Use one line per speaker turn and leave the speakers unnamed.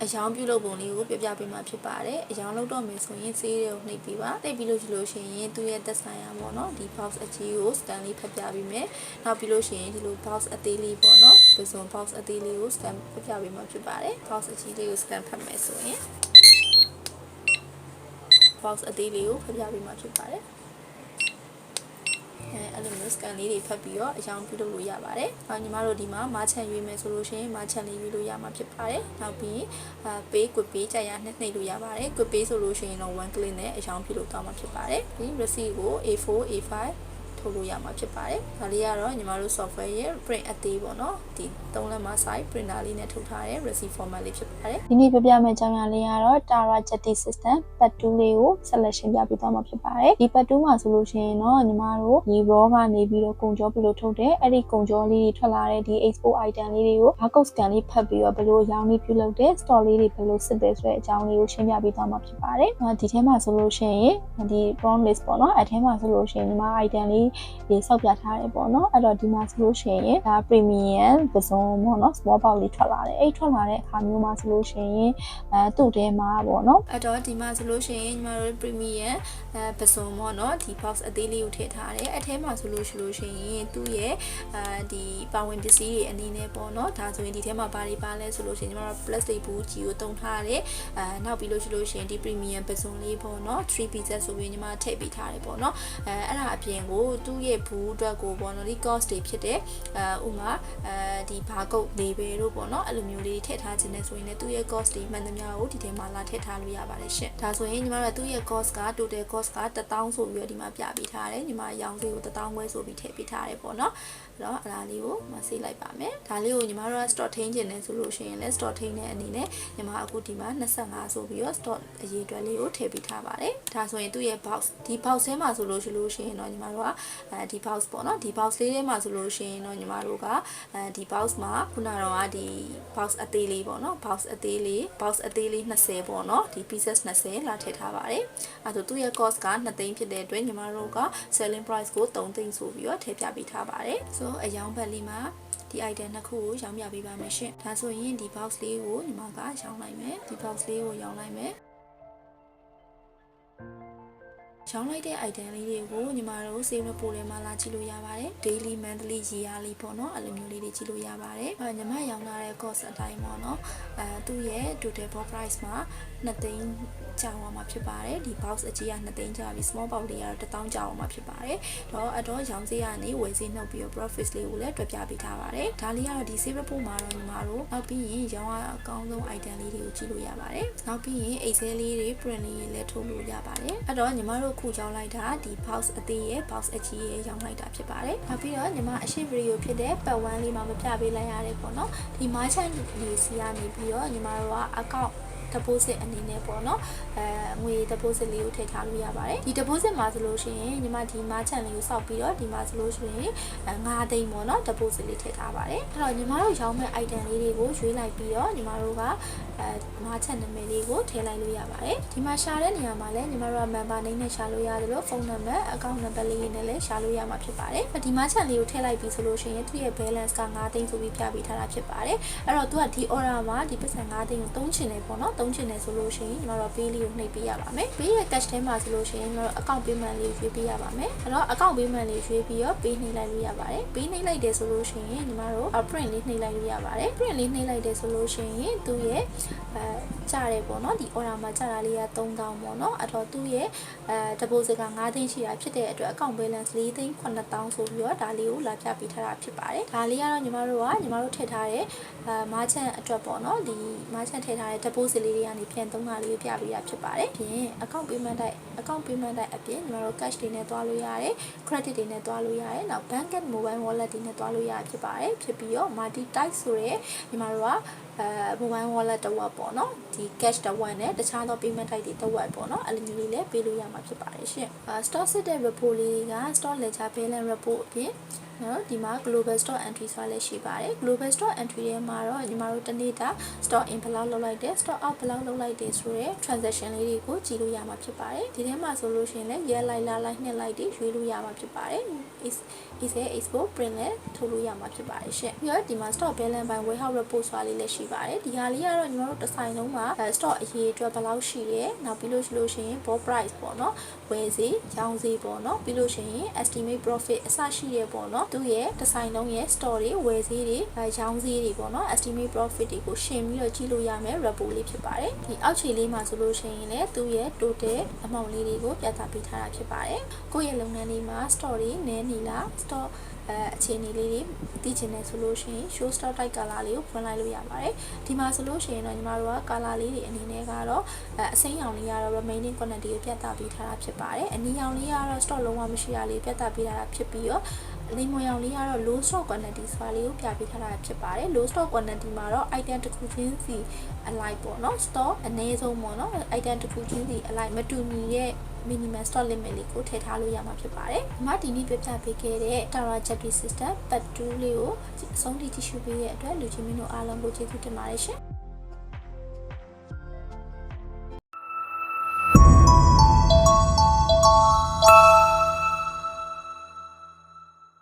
အယောင်ပြုလုပ်ပုံလေးကိုပြပြပေးမှာဖြစ်ပါတယ်အယောင်လုပ်တော့မယ်ဆိုရင်ဆေးတွေကိုနှိပ်ပြီးပါနှိပ်ပြီးလို့ရှိရင်သူ့ရဲ့သက်ဆိုင်ရာပေါ့နော်ဒီ box အကြီးကို scan လေးဖတ်ပြပေးမယ်နောက်ပြီးလို့ရှိရင်ဒီလို box အသေးလေးပေါ့နော်ဒီဆို box အသေးလေးကို scan ဖတ်ပြပေးမှာဖြစ်ပါတယ် box အကြီးလေးကို scan ဖတ်မယ်ဆိုရင် box အသေးလေးကိုဖတ်ပြပေးမှာဖြစ်ပါတယ်အဲ့လိုမျိုး scan လေးတွေဖတ်ပြီးတော့အကြောင်းပြုလုပ်လို့ရပါတယ်ညီမတို့ဒီမှာမားချန်ရွေးမယ်ဆိုလို့ရှိရင်မားချန်လေးရွေးလို့ရမှာဖြစ်ပါတယ်နောက်ပြီးပေး quick pay ကြာရနှိပ်လို့ရပါတယ် quick pay ဆိုလို့ရှိရင်တော့ one click နဲ့အကြောင်းပြုလုပ်သွားမှာဖြစ်ပါတယ်ဒီ receipt ကို A4 A5 ထုတ်လို့ရမှာဖြစ်ပါတယ်ဒါလေးကတော့ညီမတို့ software ရဲ့ print အသေးပေါ့နော်ဒီ3လက်မ size printer လေးနဲ့ထုတ်ထားတဲ့ receipt format လေးဖြစ်ပါတယ်ဒီနေ့ပြပြမယ့်အကြောင်းအရာလေးကတော့ Tara Jetty System part 2 လေးကို selection ပြပေးသွားမှာဖြစ်ပါတယ်ဒီ part 2 မှာဆိုလို့ရှိရင်တော့ညီမတို့ဒီ raw ကနေပြီးတော့ကုန်ကြောဘယ်လိုထုတ်တယ်အဲ့ဒီကုန်ကြောလေးတွေထွက်လာတဲ့ဒီ export item လေးတွေကို barcode scan လေးဖတ်ပြီးတော့ဘယ်လိုရောင်းလေးပြုလုပ်တဲ့ store လေးတွေဘယ်လိုစစ်တယ်ဆိုတဲ့အကြောင်းလေးကိုရှင်းပြပေးသွားမှာဖြစ်ပါတယ်ဒီထဲမှာဆိုလို့ရှိရင်ဒီ prompt list ပေါ့နော်အဲ့ထဲမှာဆိုလို့ရှိရင်ညီမ item လေးဒီစောက်ပြထားတယ်ပေါ့နော်အဲ့တော့ဒီမှာဆိုလို့ရှိရင်ဒါ premium ပစုံပေါ့နော် small box လေးထွက်လာတယ်အဲ့ထွက်လာတဲ့အခါမျိုးမှာဆိုလို့ရှိရင်သူ့ထဲမှာပေါ့နော်အဲ့တော့ဒီမှာဆိုလို့ရှိရင်ညီမတို့ premium ပစုံပေါ့နော်ဒီ box အသေးလေးကိုထည့်ထားတယ်အဲ့ထဲမှာဆိုလို့ရှိရင်သူ့ရဲ့ဒီပါဝင်ပစ္စည်းတွေအနေနဲ့ပေါ့နော်ဒါဆိုရင်ဒီထဲမှာဘာတွေပါလဲဆိုလို့ရှိရင်ညီမတို့ plastic ဘူးကြီးကိုတုံထားတယ်နောက်ပြီးလို့ရှိရင်ဒီ premium ပစုံလေးပေါ့နော်3 pieces ဆိုပြီးညီမထည့်ပေးထားတယ်ပေါ့နော်အဲ့ဒါအပြင်ကိုသူ့ရဲ့ဘူးအတွက်ကိုပေါ့နော်ဒီ cost တွေဖြစ်တဲ့ဥမာဒီ barcode label တို့ပေါ့နော်အဲ့လိုမျိုးလေးထည့်ထားခြင်းနဲ့ဆိုရင်လည်းသူ့ရဲ့ cost တွေမှန်သမျှကိုဒီထဲမှာလာထည့်ထားလို့ရပါတယ်ရှင့်ဒါဆိုရင်ညီမတို့သူ့ရဲ့ cost က total cost က1000ဆိုပြီးတော့ဒီမှာပြပေးထားတယ်ညီမရောင်းသေးကို1000ခွဲဆိုပြီးထည့်ပေးထားတယ်ပေါ့နော်အဲ့တော့အဲ့ဒါလေးကိုမဆေးလိုက်ပါမယ်ဒါလေးကိုညီမတို့က stock ထိန်းခြင်းနဲ့ဆိုလို့ရှိရင်လည်း stock ထိန်းတဲ့အနေနဲ့ညီမအခုဒီမှာ25ဆိုပြီးတော့ stock အရေးအတွက်လေးကိုထည့်ပေးထားပါတယ်ဒါဆိုရင်သူ့ရဲ့ box ဒီ box ထဲမှာဆိုလို့ရှိရင်တော့ညီမတို့ကဒီ box ပေါ့နော်ဒီ box လေးထဲမှာဆိုလို့ရှိရင်တော့ညီမတို့ကဒီ box မှာခုနကတော့ဒီ box အသေးလေးပေါ့နော် box အသေးလေး20ပေါ့နော်ဒီ pieces 20လာထည့်ထားပါတယ်အဲ့ဒါသူ့ရဲ့ cost က2သိန်းဖြစ်တဲ့အတွက်ညီမတို့က selling price ကို3သိန်းဆိုပြီးတော့ထည့်ပြပေးထားပါတယ်ဆိုအယောင်ဘက်လေးမှာဒီ item နှစ်ခုကိုရောင်းပြပေးပါမယ်ရှင်ဒါဆိုရင်ဒီ box လေးကိုညီမကရောင်းလိုက်မယ်ဒီ box လေးကိုရောင်းလိုက်မယ်ရောင်းလိုက်တဲ့ item လေးတွေကိုညီမတို့ save report ထဲမှာလာကြည့်လို့ရပါတယ် daily monthly yearly ပေါ့နော်အဲ့လိုမျိုးလေးတွေကြည့်လို့ရပါတယ်ညီမရောင်းလာတဲ့ cost အတိုင်းပေါ့နော်သူ့ရဲ့ total box price မှာ2သိန်းကျအောင်မှာဖြစ်ပါတယ်ဒီ box အကြီးက2သိန်းကျပြီး small box လေးကတော့1000ကျအောင်မှာဖြစ်ပါတယ်တော့ရောင်းဈေးကနေဝယ်ဈေးနှုတ်ပြီးတော့ profit လေးကိုလည်းတွက်ပြပေးထားပါတယ်ဒါလေးကတော့ဒီ save report မှာတော့ညီမတို့နောက်ပြီးရင်ရောင်းအကောင်းဆုံး item လေးတွေကိုကြည့်လို့ရပါတယ်နောက်ပြီးရင် Excel လေးတွေ print လေးတွေလည်းထုတ်လို့ရပါတယ်အဲ့တော့ညီမတို့ခုရောင်းလိုက်တာဒီ box အသေးရဲ့ box အကြီးရဲ့ရောင်းလိုက်တာဖြစ်ပါတယ်နောက်ပြီးတော့ညီမအရှိ video ဖြစ်တဲ့ part 1 လေးမှာမပြပေးလိုက်ရတယ်ပေါ့နော်ဒီ merchant လေးစီကနေပြီးတော့ညီမတို့က account deposit အနေနဲ့ပေါ့နော်ငွေ deposit လေးကိုထည့်ထားလို့ရပါတယ်ဒီ deposit မှာဆိုလို့ရှိရင်ညီမဒီ merchant လေးကိုစောက်ပြီးတော့ဒီမှာဆိုလို့ရှိရင်5သိန်းပေါ့နော် deposit လေးထည့်ထားပါတယ်အဲ့တော့ညီမတို့ရောင်းမဲ့ item လေးတွေကိုရွေးလိုက်ပြီးတော့ညီမတို့ကmerchant နာမည်လေးကိုထည့်လိုက်လို့ရပါတယ်ဒီမှာရှာတဲ့နေရာမှာလည်းညီမတို့က member name နဲ့ရှာလို့ရတယ်လို့ဖုန်းနံပါတ် account number လေးနဲ့လည်းရှာလို့ရမှာဖြစ်ပါတယ်ဒီ merchant လေးကိုထည့်လိုက်ပြီးဆိုလို့ရှိရင်သူ့ရဲ့ balance က5သိန်းဆိုပြီးပြပေးထားတာဖြစ်ပါတယ်အဲ့တော့သူကဒီ order မှာဒီပတ်စံ5သိန်းကိုသုံးချင်တယ်ပေါ့နော်သုံးချင်တယ်ဆိုလို့ရှိရင်ညီမတို့ pay လေးကိုနှိပ်ပေးရပါမယ် pay ရဲ့ cash ထဲမှာဆိုလို့ရှိရင်ညီမတို့ account payment လေးကိုရွေးပေးရပါမယ်အဲ့တော့ account payment လေးရွေးပြီးတော့ pay နှိပ်လိုက်လို့ရပါတယ် pay နှိပ်လိုက်တယ်ဆိုလို့ရှိရင်ညီမတို့ print လေးနှိပ်လိုက်လို့ရပါတယ် print လေးနှိပ်လိုက်တယ်ဆိုလို့ရှိရင်သူ့ရဲ့ကျတယ်ပေါ့နော်ဒီ order မှာကျတာလေးက3000ပေါ့နော်အဲ့တော့သူ့ရဲ့deposit က5သိန်းရှိတာဖြစ်တဲ့အတွက် account balance 4သိန်း9000ဆိုပြီးတော့ဒါလေးကိုလာပြပေးထားတာဖြစ်ပါတယ်ဒါလေးကတော့ညီမတို့ထည့်ထားတဲ့ merchant အတွက်ပေါ့နော်ဒီ merchant ထည့်ထားတဲ့ deposit လေးတွေကနေပြန်သုံးတာလေးကိုပြပေးတာဖြစ်ပါတယ်ပြင် account payment တိုင်းအပြင်ညီမတို့ cash တွေနဲ့တွားလို့ရတယ် credit တွေနဲ့တွားလို့ရတယ်နောက် bank and mobile wallet တွေနဲ့တွားလို့ရဖြစ်ပါတယ်ဖြစ်ပြီးတော့ multi type ဆိုရဲညီမတို့ကmobile wallet တစ်ဝက်ပေါ့နော်ဒီ cash တစ်ဝက်နဲ့တခြားသော payment type တွေတစ်ဝက်ပေါ့နော်အဲ့လိုမျိုးလေးလည်းပေးလို့ရမှာဖြစ်ပါတယ်ရှင်stock စစ်တဲ့ report လေးက stock ledger balance report အပြင်နော်ဒီမှာ global stock entry ဆိုတာလည်းရှိပါတယ် global stock entry ထဲမှာတော့ညီမတို့တနေ့တာ stock in ဘယ်လောက်လုပ်လိုက်တယ် stock out ဘယ်လောက်လုပ်လိုက်တယ်ဆိုရဲ transaction လေးတွေကိုကြည့်လို့ရမှာဖြစ်ပါတယ်ဒီထဲမှာဆိုလို့ရှိရင်လည်းရက်လိုက်လာလိုက်နှစ်လိုက်တွေရွေးလို့ရမှာဖြစ်ပါတယ် expo print နဲ့ထုတ်လို့ရမှာဖြစ်ပါတယ်ရှင့်ပြီးတော့ဒီမှာ stock balance ပိုင်း warehouse report ဆိုတာလေးလည်းရှိပါတယ်ဒီဟာလေးကတော့ညီမတို့တစ်ဆိုင်လုံးမှာ stock အရေးအတွက်ဘယ်လောက်ရှိရဲနောက်ပြီးလို့ရှိရင် ball price ပေါ့နော်ဝယ်ဈေးရောင်းဈေးပေါ့နော်ပြီးလို့ရှိရင် estimate profit အစရှိရဲပေါ့နော်သူရဲ့တစ်ဆိုင်လုံးရဲ့ store တွေဝယ်ဈေးတွေရောင်းဈေးတွေပေါ့နော် estimate profit တွေကိုရှင်းပြီးတော့ကြည့်လို့ရမယ် report လေးဖြစ်ပါတယ်ဒီအောက်ခြေလေးမှာဆိုလို့ရှိရင်လည်းသူရဲ့ total amount လေးတွေကိုပြသပေးထားတာဖြစ်ပါတယ်ကိုယ့်ရဲ့လုပ်ငန်းလေးမှာ store တွေနည်းနေလား store အခြေအနေလေးတွေသိချင်တယ်ဆိုလို့ရှိရင် show stock type color လေးကိုဖွင့်လိုက်လို့ရပါတယ်ဒီမှာဆိုလို့ရှိရင်တော့ညီမတို့က color လေးတွေအနေနဲ့ကတော့အစိမ်းရောင်လေးကတော့ remaining quantity ကိုပြသပေးထားတာဖြစ်ပါတယ်အနီရောင်လေးကတော့ stock လုံးဝမရှိတာလေးပြသပေးထားတာဖြစ်ပြီးတော့လိမ္မော်ရောင်လေးကတော့ low stock quantity ဆိုတာလေးကိုပြပေးထားတာဖြစ်ပါတယ် low stock quantity မှာတော့ item တစ်ခုချင်းစီအလိုက်ပေါ့နော် stock အနည်းဆုံးပေါ့နော် item တစ်ခုချင်းစီအလိုက်မတူညီတဲ့ minimum stock limit လေးကိုထည့်ထားလို့ရမှာဖြစ်ပါတယ်။ဒီမှာဒီနေ့ပြပြပေးခဲ့တဲ့ Tara Jetty System Part 2 လေးကိုအဆုံးထိကြည့်ရှုပေးတဲ့အတွက်လူချင်းမင်းတို့အားလုံးကိုကျေးဇူးတင်ပါတယ်ရှင်။